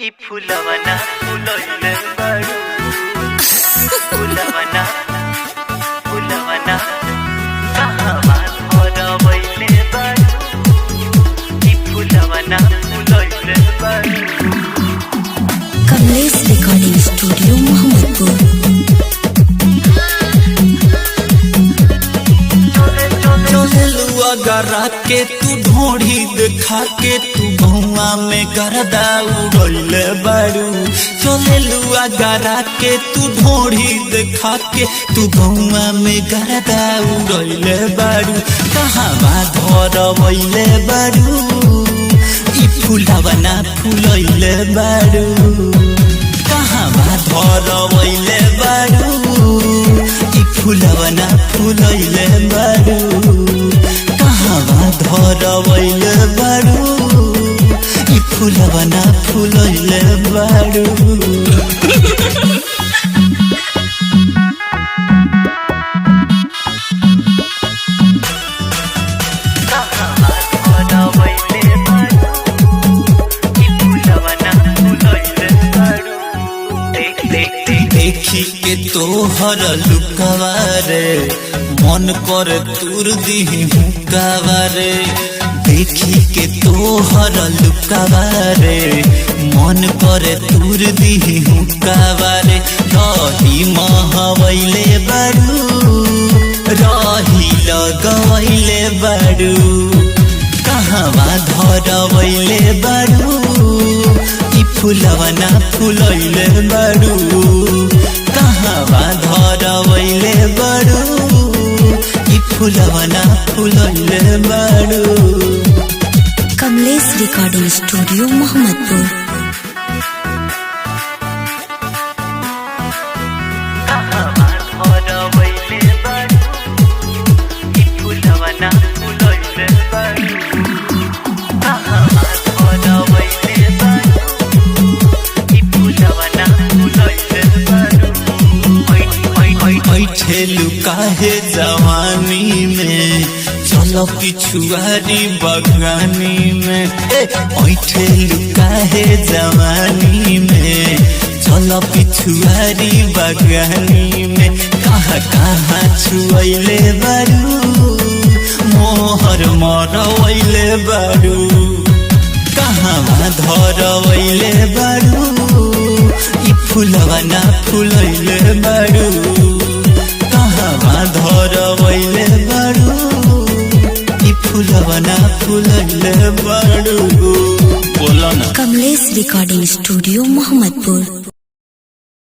ई फुलवना फुलइले बारू फुलवना फुलवना कहवा भरवइले बारू ई फुलवना फुलइले बारू। Kamlesh recording studio Mohammadpur. गरा के तू ढोढ़ी देखा के तू भुआ में गरदा उड़ले बारू। चलेलुआ गरा के तू ढोढ़ी देखा के तू भुआ में गरदा उड़ले बारू। कहवा धरवइले बारू ई फुलवना फुलइले बारू। कहवा धरवइले बारू ई फुलवना फुलइले बारू। धरवइले बारू ई फुलवना फुलइले बारू। देखी के तोहर लुकवा रे मन कर तुर दिही हुक्कावा रे। देखी के तोहर लुकवा रे मन कर तुर दिही हुक्कावा रे। रही महवइले बारू रही लगवइले बारू। कहवा धरवइले बारू ई फुलवना फुलइले बारू। कहवा धरवइले बारू ई फुलवना फुलइले बारू। Kamlesh recording studio Mohammadpur. काहे जवानी में चलो पिछुआरी बगानी में। ऐठेलु काहे जवानी में चलो पिछुआरी बगानी में। कहाँ कहाँ छुअइले बारू मोहर मरवइले बारू। कहवा धरवइले बारू ई फुलवना फुलइले बारू। धरवइले बारू ई फुलवना फुलइले बारू। बोलो ना। Kamlesh recording studio Mohammadpur.